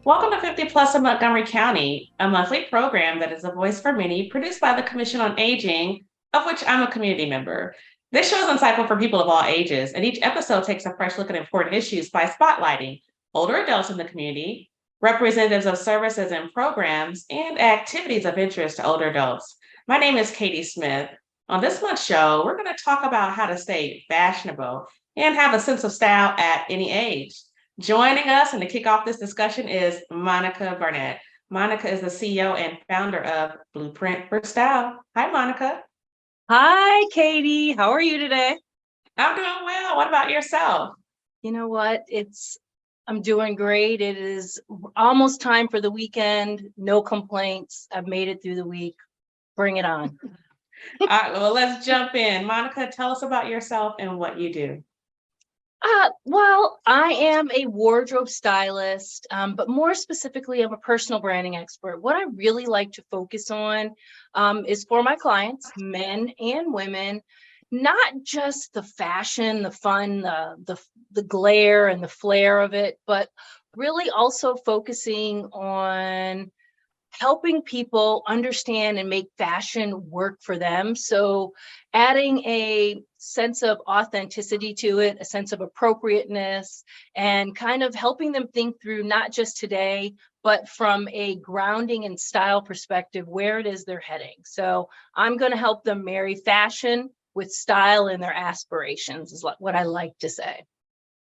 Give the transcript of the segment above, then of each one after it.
Welcome to 50 Plus in Montgomery County, a monthly program that is a voice for many, produced by the Commission on Aging, of which I'm a community member. This show is insightful for people of all ages, and each episode takes a fresh look at important issues by spotlighting older adults in the community, representatives of services and programs, and activities of interest to older adults. My name is Katie Smith. On this month's show, we're going to talk about how to stay fashionable and have a sense of style at any age. Joining us and to kick off this discussion is Monica Barnett. Monica is the CEO and founder of Blueprint for Style. Hi, Monica. Hi, Katie. How are you today? I'm doing well. What about yourself? You know what? I'm doing great. It is almost time for the weekend. No complaints. I've made it through the week. Bring it on. All right, well, let's jump in. Monica, tell us about yourself and what you do. Well, I am a wardrobe stylist, but more specifically, I'm a personal branding expert. What I really like to focus on is for my clients, men and women, not just the fashion, the fun, the glare and the flair of it, but really also focusing on helping people understand and make fashion work for them. So adding a sense of authenticity to it, a sense of appropriateness, and kind of helping them think through not just today, but from a grounding and style perspective, where it is they're heading. So I'm going to help them marry fashion with style and their aspirations is what I like to say.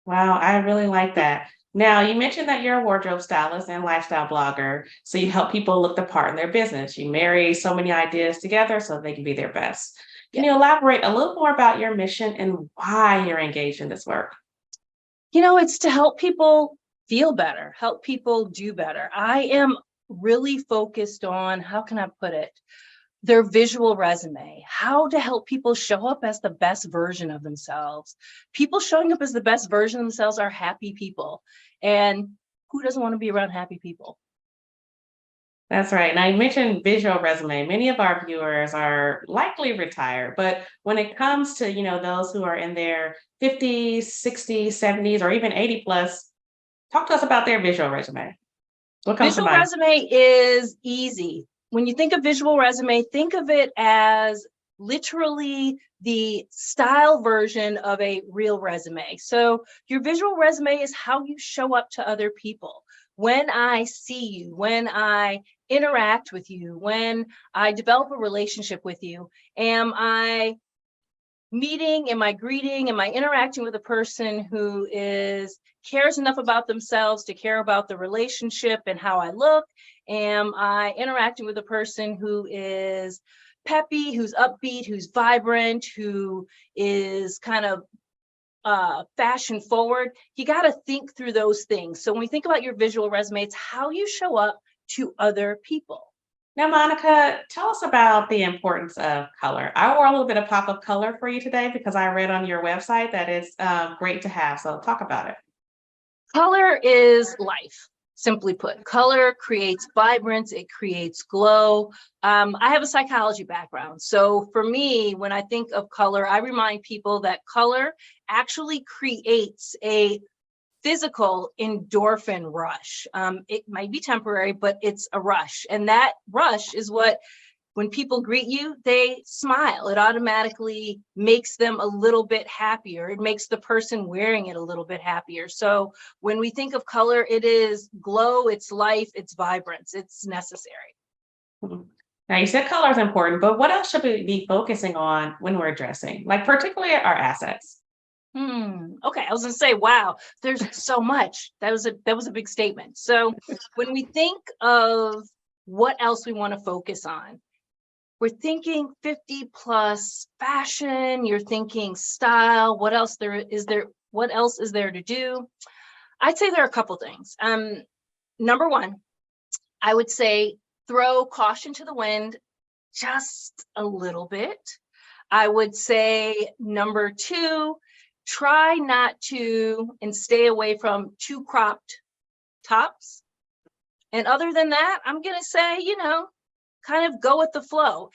Wow, I really like that. Now, you mentioned that you're a wardrobe stylist and lifestyle blogger, so you help people look the part in their business. You marry so many ideas together so they can be their best. Can Yeah. you elaborate a little more about your mission and why you're engaged in this work? It's to help people feel better, help people do better. I am really focused on, how can I put it, their visual resume, how to help people show up as the best version of themselves. People showing up as the best version of themselves are happy people. And who doesn't want to be around happy people? That's right. Now, you mentioned visual resume. Many of our viewers are likely retired, but when it comes to, those who are in their 50s, 60s, 70s, or even 80 plus, talk to us about their visual resume. What comes to Visual mind? resume is easy. When you think of visual resume, think of it as literally the style version of a real resume. So your visual resume is how you show up to other people. When I see you, when I interact with you, when I develop a relationship with you, am I meeting, am I greeting, am I interacting with a person who cares enough about themselves to care about the relationship and how I look? Am I interacting with a person who is peppy, who's upbeat, who's vibrant, who is kind of fashion forward? You got to think through those things. So when we think about your visual resume, it's how you show up to other people. Now, Monica, tell us about the importance of color. I wore a little bit of pop of color for you today because I read on your website that it's great to have. So talk about it. Color is life, simply put. Color creates vibrance, it creates glow. I have a psychology background. So for me, when I think of color, I remind people that color actually creates a physical endorphin rush. It might be temporary, but it's a rush. And that rush is what, when people greet you, they smile. It automatically makes them a little bit happier. It makes the person wearing it a little bit happier. So when we think of color, it is glow, it's life, it's vibrance, it's necessary. Mhm. Now, you said color is important, but what else should we be focusing on when we're dressing, like particularly our assets? Okay, I was gonna say, wow, there's so much. That was a big statement. So when we think of what else we want to focus on, we're thinking 50 plus fashion, you're thinking style, what else is there to do? I'd say there are a couple things. Number one, I would say throw caution to the wind just a little bit. I would say number two, try not to and stay away from too cropped tops. And other than that, I'm going to say, kind of go with the flow.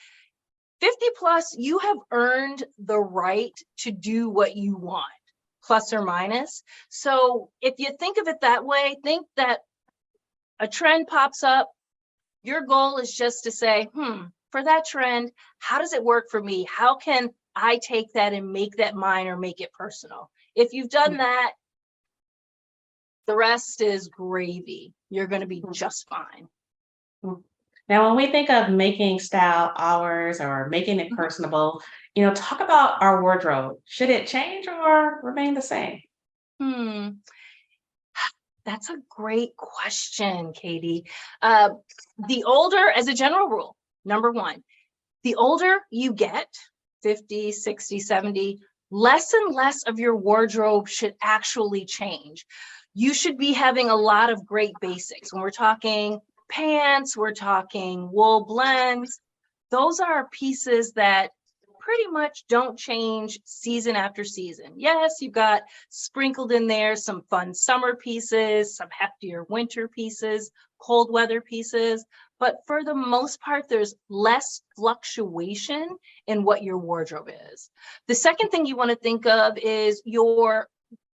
50 plus, you have earned the right to do what you want, plus or minus. So if you think of it that way, think that a trend pops up, your goal is just to say, for that trend, how does it work for me? How can I take that and make that mine or make it personal? If you've done that, the rest is gravy. You're going to be just fine. Now, when we think of making style ours or making it personable, talk about our wardrobe. Should it change or remain the same? That's a great question, Katie. The older, as a general rule, number one, the older you get, 50, 60, 70, less and less of your wardrobe should actually change. You should be having a lot of great basics. When we're talking pants, we're talking wool blends. Those are pieces that pretty much don't change season after season. Yes, you've got sprinkled in there some fun summer pieces, some heftier winter pieces, cold weather pieces, but for the most part, there's less fluctuation in what your wardrobe is. The second thing you want to think of is your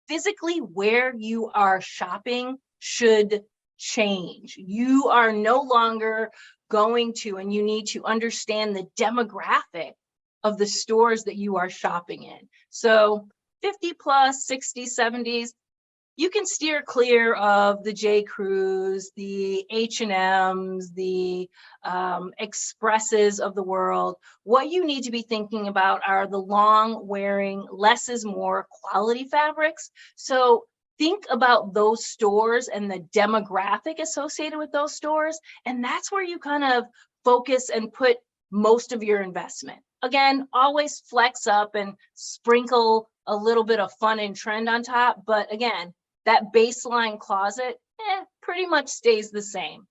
physically where you are shopping should change. You are no longer going to, and you need to understand the demographic of the stores that you are shopping in. So 50 plus, 60s, 70s, you can steer clear of the J. Crews, the H&Ms, the Expresses of the world. What you need to be thinking about are the long wearing, less is more quality fabrics. So think about those stores and the demographic associated with those stores. And that's where you kind of focus and put most of your investment. Again, always flex up and sprinkle a little bit of fun and trend on top. But again, that baseline closet pretty much stays the same.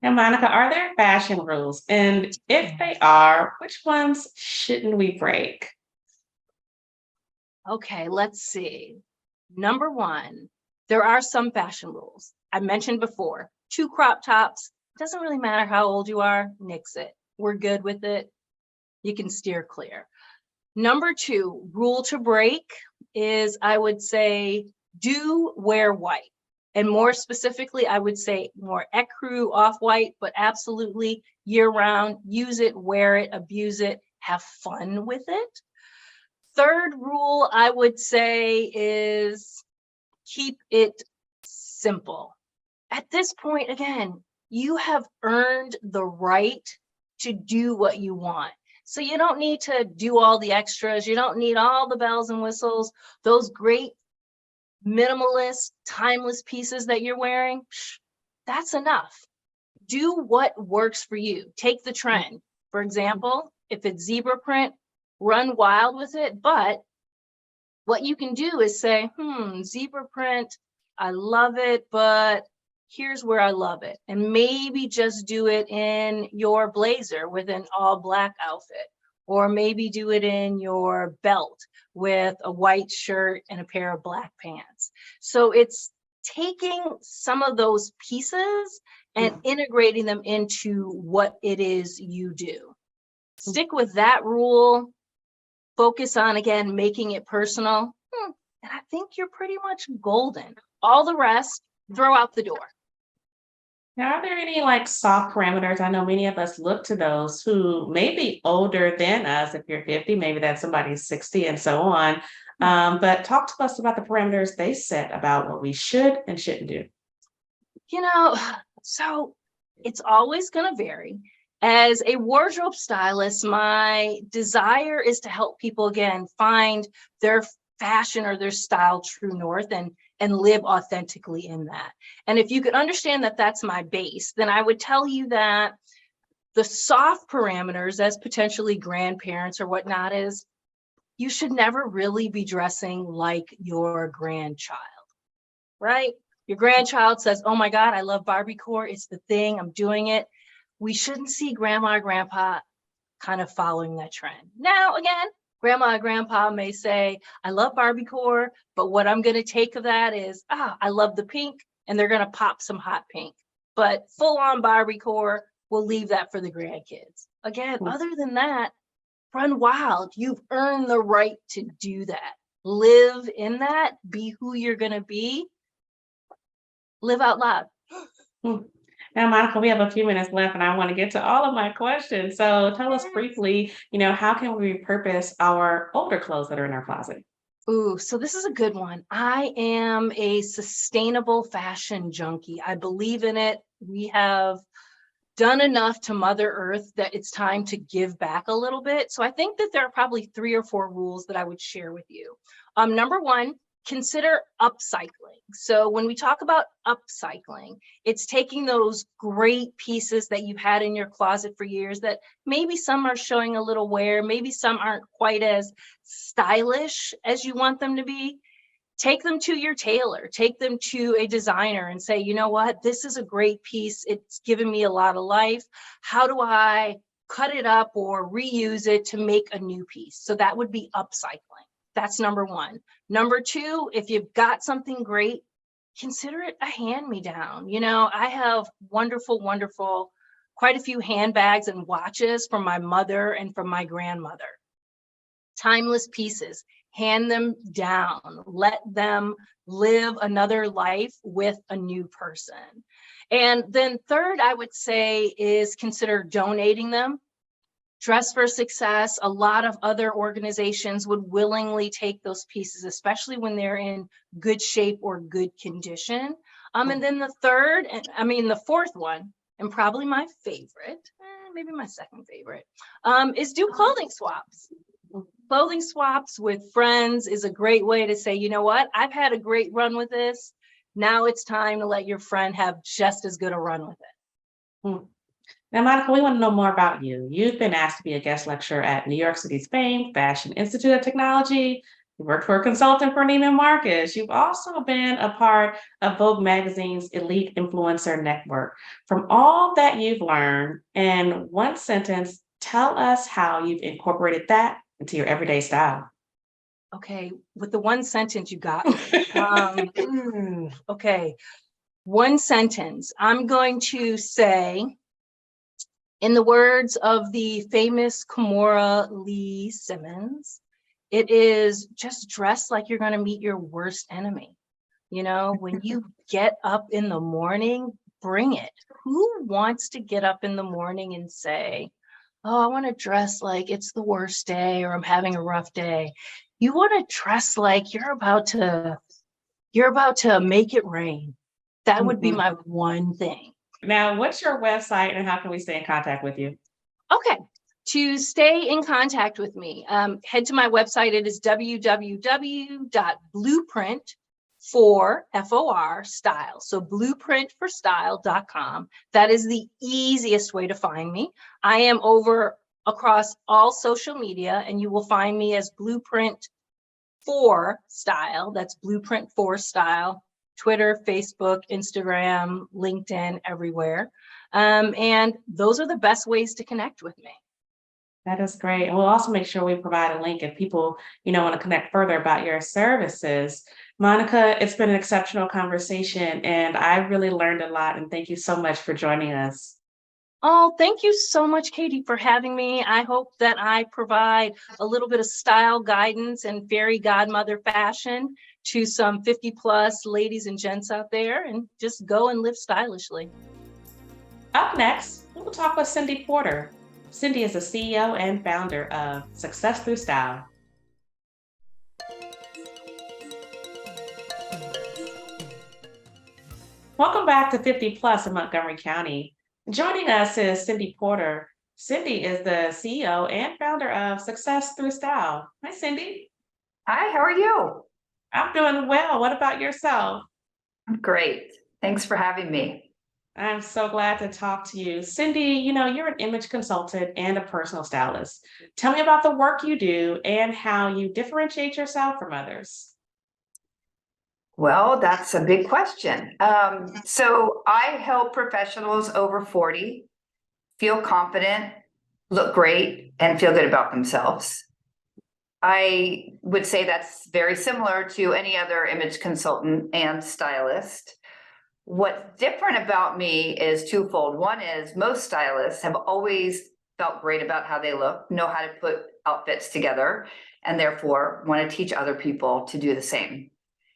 Now, Monica, are there fashion rules? And if they are, which ones shouldn't we break? Okay, let's see. Number one, there are some fashion rules. I mentioned before, 2 crop tops. Doesn't really matter how old you are, nix it. We're good with it. You can steer clear. Number 2, rule to break is, I would say, do wear white. And more specifically, I would say more ecru off-white, but absolutely year-round. Use it, wear it, abuse it, have fun with it. Third rule, I would say, is keep it simple. At this point, again, you have earned the right to do what you want. So you don't need to do all the extras. You don't need all the bells and whistles. Those great minimalist, timeless pieces that you're wearing, that's enough. Do what works for you. Take the trend. For example, if it's zebra print, run wild with it. But what you can do is say, zebra print, I love it, but here's where I love it. And maybe just do it in your blazer with an all black outfit, or maybe do it in your belt with a white shirt and a pair of black pants. So it's taking some of those pieces and integrating them into what it is you do. Stick with that rule. Focus on, again, making it personal. And I think you're pretty much golden. All the rest, throw out the door. Now, are there any soft parameters? I know many of us look to those who may be older than us. If you're 50, maybe that's somebody's 60 and so on. But talk to us about the parameters they set about what we should and shouldn't do. So it's always going to vary. As a wardrobe stylist, my desire is to help people, again, find their fashion or their style true north and live authentically in that. And if you could understand that that's my base, then I would tell you that the soft parameters as potentially grandparents or whatnot is, you should never really be dressing like your grandchild, right? Your grandchild says, oh my God, I love Barbiecore. It's the thing, I'm doing it. We shouldn't see grandma or grandpa kind of following that trend. Now, again, grandma and grandpa may say, I love Barbiecore, but what I'm going to take of that is, I love the pink, and they're going to pop some hot pink. But full on Barbiecore, we'll leave that for the grandkids. Again, other than that, run wild. You've earned the right to do that. Live in that, be who you're going to be. Live out loud. Hmm. Now, Monica, we have a few minutes left and I want to get to all of my questions. So tell us briefly, how can we repurpose our older clothes that are in our closet? Ooh, so this is a good one. I am a sustainable fashion junkie. I believe in it. We have done enough to Mother Earth that it's time to give back a little bit. So I think that there are probably 3 or 4 rules that I would share with you. Number one, consider upcycling. So when we talk about upcycling, it's taking those great pieces that you've had in your closet for years that maybe some are showing a little wear, maybe some aren't quite as stylish as you want them to be. Take them to your tailor, take them to a designer and say, you know what, this is a great piece. It's given me a lot of life. How do I cut it up or reuse it to make a new piece? So that would be upcycling. That's number one. Number two, if you've got something great, consider it a hand-me-down. I have wonderful, quite a few handbags and watches from my mother and from my grandmother. Timeless pieces. Hand them down, let them live another life with a new person. And then third, I would say, is consider donating them. Dress for Success, a lot of other organizations would willingly take those pieces, especially when they're in good shape or good condition. And then the fourth one, and probably my favorite, maybe my second favorite, is do clothing swaps. Clothing swaps with friends is a great way to say, you know what, I've had a great run with this. Now it's time to let your friend have just as good a run with it. Hmm. Now, Monica, we want to know more about you. You've been asked to be a guest lecturer at New York City's famed Fashion Institute of Technology. You worked for a consultant for Neiman Marcus. You've also been a part of Vogue Magazine's Elite Influencer Network. From all that you've learned, in one sentence, tell us how you've incorporated that into your everyday style. Okay, with the one sentence you got. Okay, one sentence. I'm going to say, in the words of the famous Kimora Lee Simmons, it is just dress like you're going to meet your worst enemy. When you get up in the morning, bring it. Who wants to get up in the morning and say, oh, I want to dress like it's the worst day or I'm having a rough day? You want to dress like you're about to make it rain. That would be my one thing. Now, what's your website and how can we stay in contact with you? Okay. To stay in contact with me, head to my website. It is www.blueprint for FOR style. So blueprintforstyle.com. That is the easiest way to find me. I am over across all social media and you will find me as Blueprint for Style. That's Blueprint for Style. Twitter, Facebook, Instagram, LinkedIn, everywhere. And those are the best ways to connect with me. That is great. And we'll also make sure we provide a link if people, want to connect further about your services. Monica, it's been an exceptional conversation and I really learned a lot. And thank you so much for joining us. Oh, thank you so much, Katie, for having me. I hope that I provide a little bit of style guidance and fairy godmother fashion to some 50 plus ladies and gents out there, and just go and live stylishly. Up next, we will talk with Cyndy Porter. Cyndy is the CEO and founder of Success Through Style. Welcome back to 50 Plus in Montgomery County. Joining us is Cyndy Porter. Cyndy is the CEO and founder of Success Through Style. Hi, Cyndy. Hi, how are you? I'm doing well. What about yourself? I'm great. Thanks for having me. I'm so glad to talk to you. Cyndy, you're an image consultant and a personal stylist. Tell me about the work you do and how you differentiate yourself from others. Well, that's a big question. So I help professionals over 40 feel confident, look great, and feel good about themselves. I would say that's very similar to any other image consultant and stylist. What's different about me is twofold. One is most stylists have always felt great about how they look, know how to put outfits together, and therefore want to teach other people to do the same.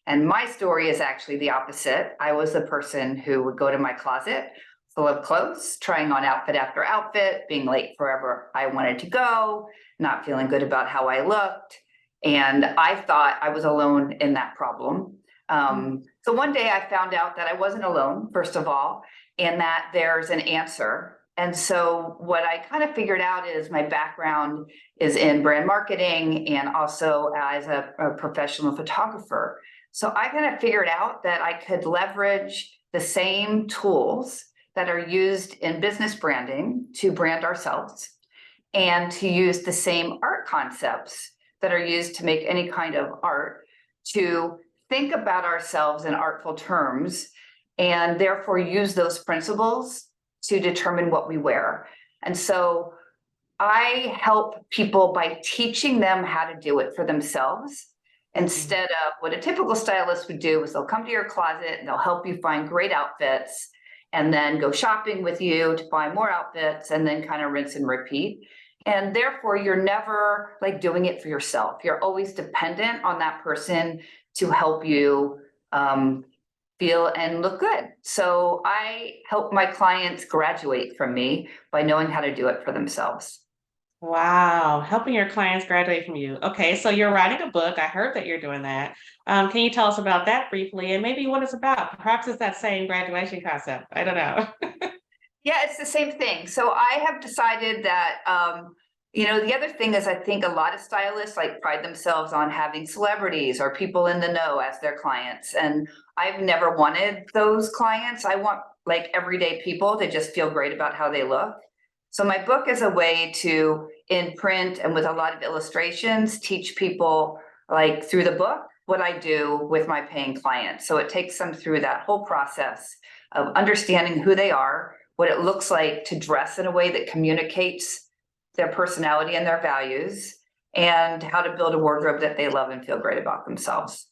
And my story is actually the opposite. I was the person who would go to my closet full of clothes, trying on outfit after outfit, being late forever I wanted to go, not feeling good about how I looked. And I thought I was alone in that problem. So one day I found out that I wasn't alone, first of all, and that there's an answer. And so what I kind of figured out is my background is in brand marketing and also as a professional photographer. So I kind of figured out that I could leverage the same tools that are used in business branding to brand ourselves, and to use the same art concepts that are used to make any kind of art to think about ourselves in artful terms, and therefore use those principles to determine what we wear. And so I help people by teaching them how to do it for themselves. Instead of what a typical stylist would do is they'll come to your closet and they'll help you find great outfits and then go shopping with you to find more outfits and then kind of rinse and repeat. And therefore you're never like doing it for yourself. You're always dependent on that person to help you feel and look good. So I help my clients graduate from me by knowing how to do it for themselves. Wow, helping your clients graduate from you. Okay, so you're writing a book. I heard that you're doing that. Can you tell us about that briefly and maybe what it's about? Perhaps it's that same graduation concept. I don't know. Yeah, it's the same thing. So I have decided that, the other thing is I think a lot of stylists like pride themselves on having celebrities or people in the know as their clients. And I've never wanted those clients. I want like everyday people to just feel great about how they look. So my book is a way to, in print and with a lot of illustrations, teach people like through the book what I do with my paying clients. So it takes them through that whole process of understanding who they are, what it looks like to dress in a way that communicates their personality and their values, and how to build a wardrobe that they love and feel great about themselves.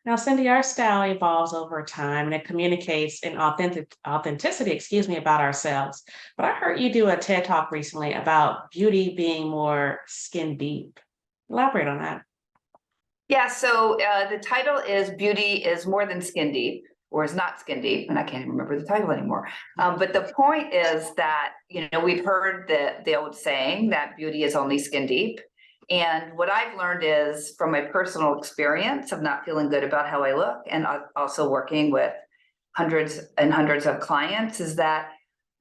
Now, Cyndy, our style evolves over time and it communicates in authenticity, about ourselves. But I heard you do a TED Talk recently about beauty being more skin deep. Elaborate on that. Yeah, so the title is Beauty is More Than Skin Deep, or is not skin deep, and I can't even remember the title anymore. But the point is that, we've heard the old saying that beauty is only skin deep. And what I've learned is from my personal experience of not feeling good about how I look, and also working with hundreds and hundreds of clients, is that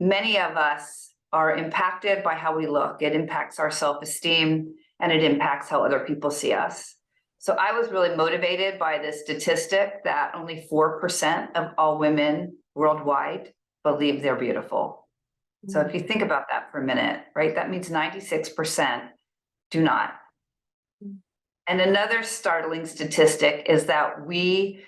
many of us are impacted by how we look. It impacts our self-esteem and it impacts how other people see us. So I was really motivated by the statistic that only 4% of all women worldwide believe they're beautiful. So if you think about that for a minute, right, that means 96% do not. And another startling statistic is that we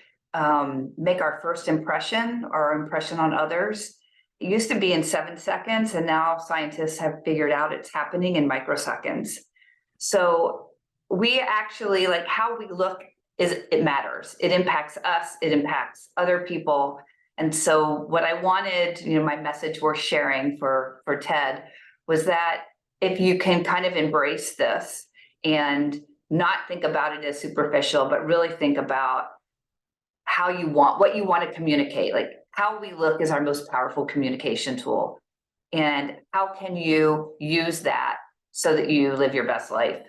make our first impression or our impression on others. It used to be in 7 seconds, and now scientists have figured out it's happening in microseconds. So we actually, like, how we look it matters. It impacts us, it impacts other people. And so what I wanted, my message worth sharing for TED was that if you can kind of embrace this and not think about it as superficial, but really think about what you want to communicate, like how we look is our most powerful communication tool. And how can you use that so that you live your best life?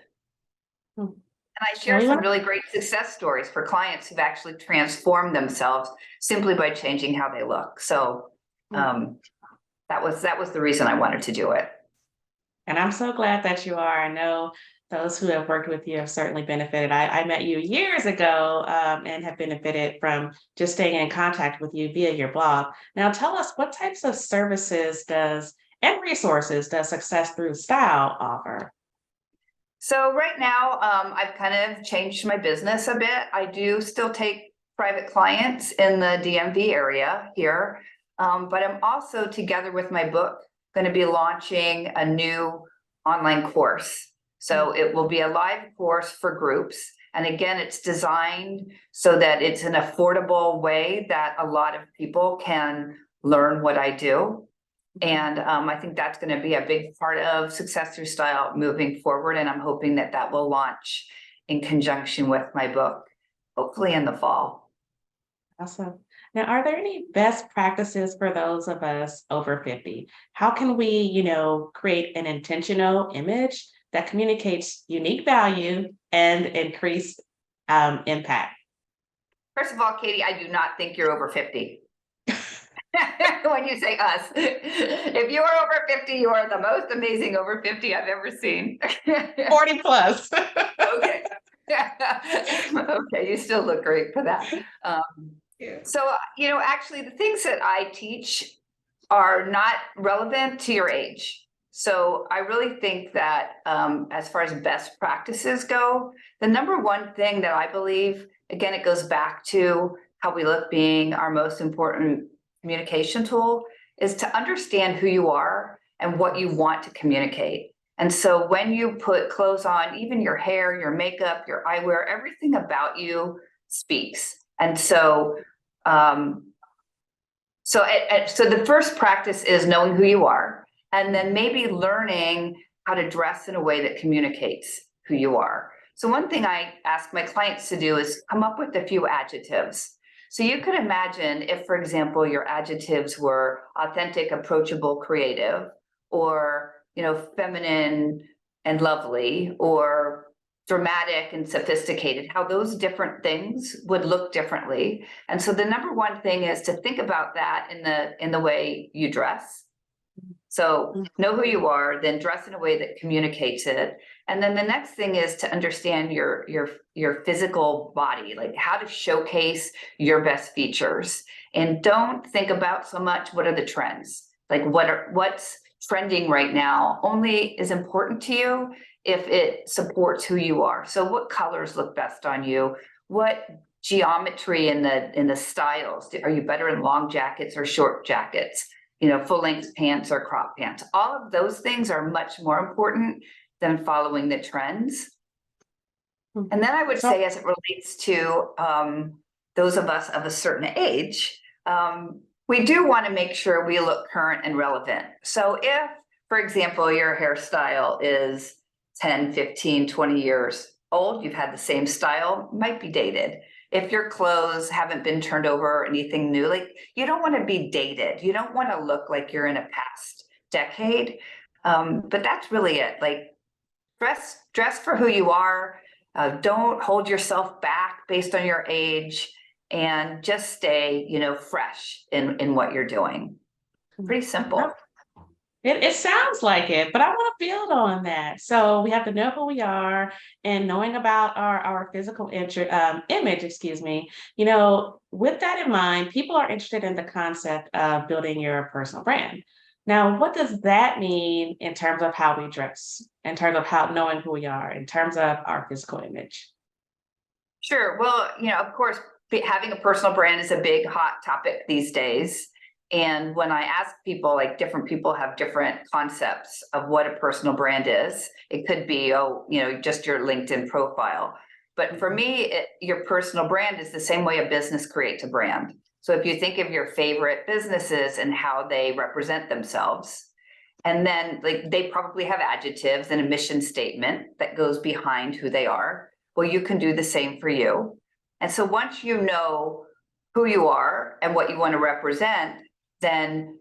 And I share some really great success stories for clients who've actually transformed themselves simply by changing how they look. So that was the reason I wanted to do it. And I'm so glad that you are. I know those who have worked with you have certainly benefited. I met you years ago and have benefited from just staying in contact with you via your blog. Now tell us, what types of services and resources does Success Through Style offer? So right now, I've kind of changed my business a bit. I do still take private clients in the DMV area here, but I'm also, together with my book, going to be launching a new online course. So it will be a live course for groups. And again, it's designed so that it's an affordable way that a lot of people can learn what I do. And I think that's going to be a big part of Success Through Style moving forward. And I'm hoping that will launch in conjunction with my book. hopefully in the fall. Awesome. Now, are there any best practices for those of us over 50? How can we, create an intentional image that communicates unique value and increased impact? First of all, Katie, I do not think you're over 50. When you say us, if you are over 50, you are the most amazing over 50 I've ever seen. 40 plus. Okay. Okay, you still look great for that. Yeah. So, actually the things that I teach are not relevant to your age. So I really think that as far as best practices go, the number one thing that I believe, again, it goes back to how we look being our most important communication tool, is to understand who you are and what you want to communicate. And so when you put clothes on, even your hair, your makeup, your eyewear, everything about you speaks. And so, so the first practice is knowing who you are, and then maybe learning how to dress in a way that communicates who you are. So one thing I ask my clients to do is come up with a few adjectives. So you could imagine if, for example, your adjectives were authentic, approachable, creative, or, feminine and lovely, or dramatic and sophisticated, how those different things would look differently. And so the number one thing is to think about that in the way you dress. So know who you are, then dress in a way that communicates it. And then the next thing is to understand your physical body, like how to showcase your best features. And don't think about so much what are the trends, like what's trending right now only is important to you if it supports who you are. So what colors look best on you? What geometry in the styles? Are you better in long jackets or short jackets? Full length pants or crop pants? All of those things are much more important than following the trends. And then I would say, as it relates to those of us of a certain age, we do want to make sure we look current and relevant. So if, for example, your hairstyle is 10, 15, 20 years old, you've had the same style, might be dated. If your clothes haven't been turned over or anything new, like you don't want to be dated. You don't want to look like you're in a past decade. But that's really it. Like dress for who you are. Don't hold yourself back based on your age, and just stay, fresh in what you're doing. Pretty simple. It sounds like it, but I want to build on that. So we have to know who we are, and knowing about our physical image, excuse me. With that in mind, people are interested in the concept of building your personal brand. Now, what does that mean in terms of how we dress, in terms of how knowing who we are, in terms of our physical image? Sure. Well, of course, having a personal brand is a big hot topic these days. And when I ask people, like different people have different concepts of what a personal brand is. It could be, just your LinkedIn profile. But for me, your personal brand is the same way a business creates a brand. So if you think of your favorite businesses and how they represent themselves, and then like they probably have adjectives and a mission statement that goes behind who they are. Well, you can do the same for you. And so once you know who you are and what you want to represent, then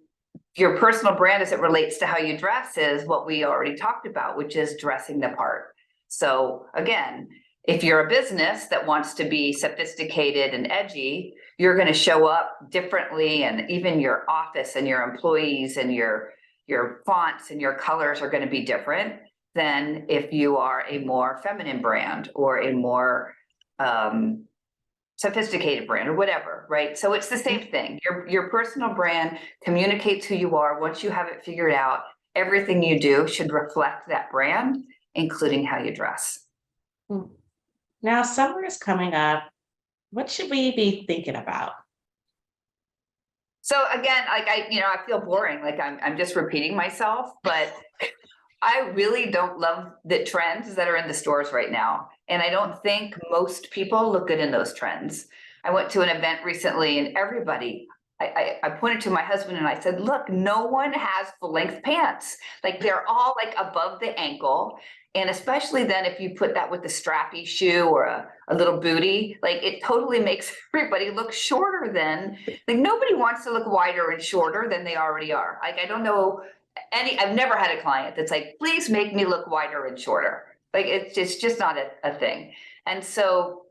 your personal brand as it relates to how you dress is what we already talked about, which is dressing the part. So again, if you're a business that wants to be sophisticated and edgy, you're going to show up differently, and even your office and your employees and your fonts and your colors are going to be different than if you are a more feminine brand or a more sophisticated brand or whatever, right? So it's the same thing. Your personal brand communicates who you are. Once you have it figured out, everything you do should reflect that brand, including how you dress. Now, summer is coming up. What should we be thinking about? So again, like I feel boring, like I'm just repeating myself, but I really don't love the trends that are in the stores right now. And I don't think most people look good in those trends. I went to an event recently and everybody, I pointed to my husband and I said, look, no one has full length pants. Like they're all like above the ankle. And especially then if you put that with a strappy shoe or a little booty, like it totally makes everybody look shorter than, like nobody wants to look wider and shorter than they already are. Like, I don't know I've never had a client that's like, please make me look wider and shorter. Like it's just not a thing. And so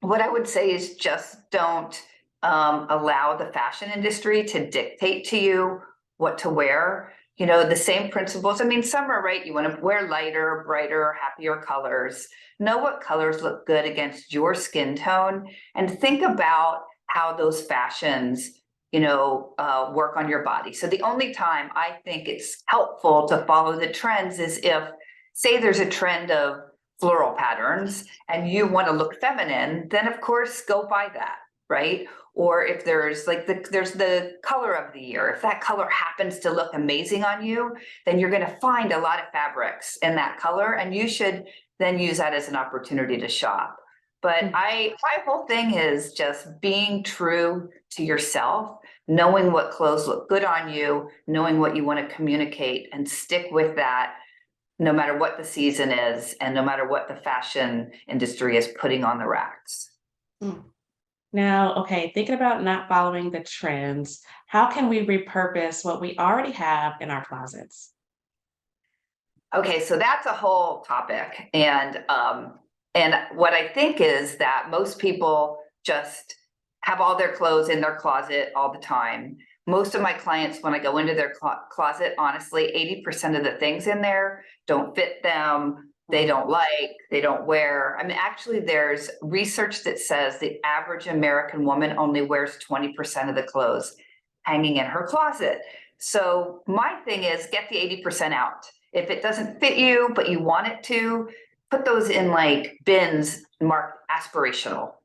what I would say is just don't allow the fashion industry to dictate to you what to wear. You know, the same principles. I mean, summer, right? You want to wear lighter, brighter, happier colors. Know what colors look good against your skin tone, and think about how those fashions, work on your body. So the only time I think it's helpful to follow the trends is if, say, there's a trend of floral patterns and you want to look feminine, then of course go buy that, right? Or if there's there's the color of the year, if that color happens to look amazing on you, then you're going to find a lot of fabrics in that color, and you should then use that as an opportunity to shop. But my whole thing is just being true to yourself, knowing what clothes look good on you, knowing what you want to communicate, and stick with that no matter what the season is and no matter what the fashion industry is putting on the racks. Now, okay, thinking about not following the trends, how can we repurpose what we already have in our closets? Okay, so that's a whole topic. And what I think is that most people just have all their clothes in their closet all the time. Most of my clients, when I go into their closet, honestly, 80% of the things in there don't fit them. They don't like, they don't wear. I mean, actually, there's research that says the average American woman only wears 20% of the clothes hanging in her closet. So my thing is, get the 80% out. If it doesn't fit you, but you want it to, put those in like bins marked aspirational,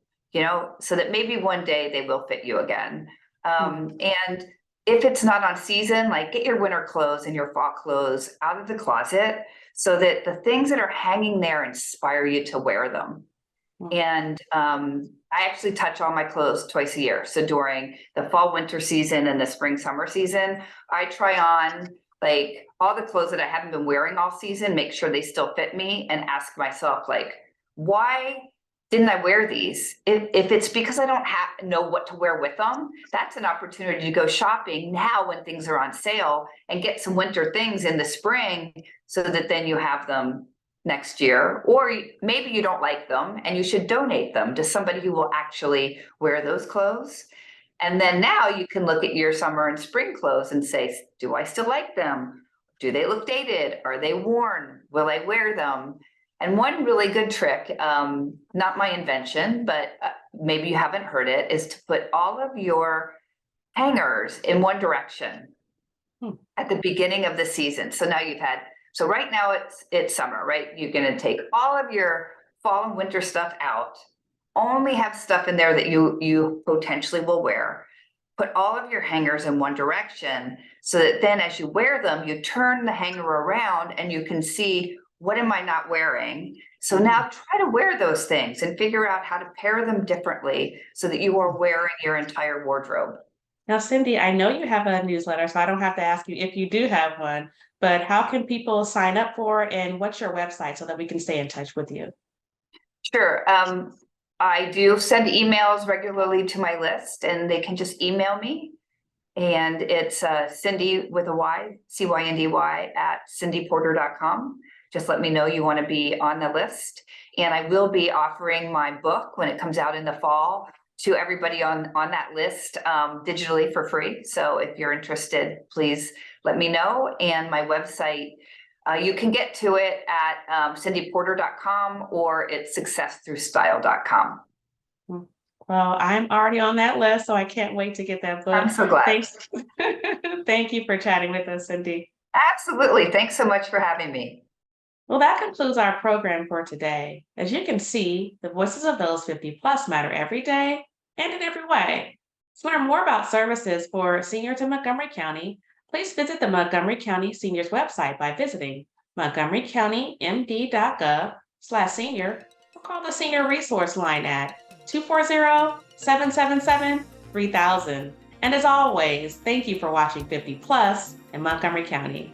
so that maybe one day they will fit you again. And if it's not on season, like get your winter clothes and your fall clothes out of the closet so that the things that are hanging there inspire you to wear them. And I actually touch all my clothes twice a year. So during the fall winter season and the spring summer season, I try on like all the clothes that I haven't been wearing all season, make sure they still fit me, and ask myself, like, why didn't I wear these? If it's because I don't know what to wear with them, that's an opportunity to go shopping now when things are on sale and get some winter things in the spring so that then you have them next year. Or maybe you don't like them and you should donate them to somebody who will actually wear those clothes. And then now you can look at your summer and spring clothes and say, do I still like them? Do they look dated? Are they worn? Will I wear them? And one really good trick, not my invention, but maybe you haven't heard it, is to put all of your hangers in one direction at the beginning of the season. So now so right now it's summer, right? You're going to take all of your fall and winter stuff out, only have stuff in there that you potentially will wear. Put all of your hangers in one direction so that then as you wear them, you turn the hanger around and you can see, what am I not wearing? So now try to wear those things and figure out how to pair them differently so that you are wearing your entire wardrobe. Now, Cyndy, I know you have a newsletter, so I don't have to ask you if you do have one, but how can people sign up for it, and what's your website so that we can stay in touch with you? Sure. I do send emails regularly to my list, and they can just email me. And it's Cyndy with a Y, CYNDY at cyndyporter.com. Just let me know you want to be on the list. And I will be offering my book when it comes out in the fall to everybody on that list digitally for free. So if you're interested, please let me know. And my website, you can get to it at cyndyporter.com, or it's successthroughstyle.com. Well, I'm already on that list, so I can't wait to get that book. I'm so glad. Thanks. Thank you for chatting with us, Cyndy. Absolutely. Thanks so much for having me. Well, that concludes our program for today. As you can see, the voices of those 50 plus matter every day and in every way. To learn more about services for seniors in Montgomery County, please visit the Montgomery County Seniors website by visiting montgomerycountymd.gov/senior, or call the Senior Resource Line at 240-777-3000. And as always, thank you for watching 50 Plus in Montgomery County.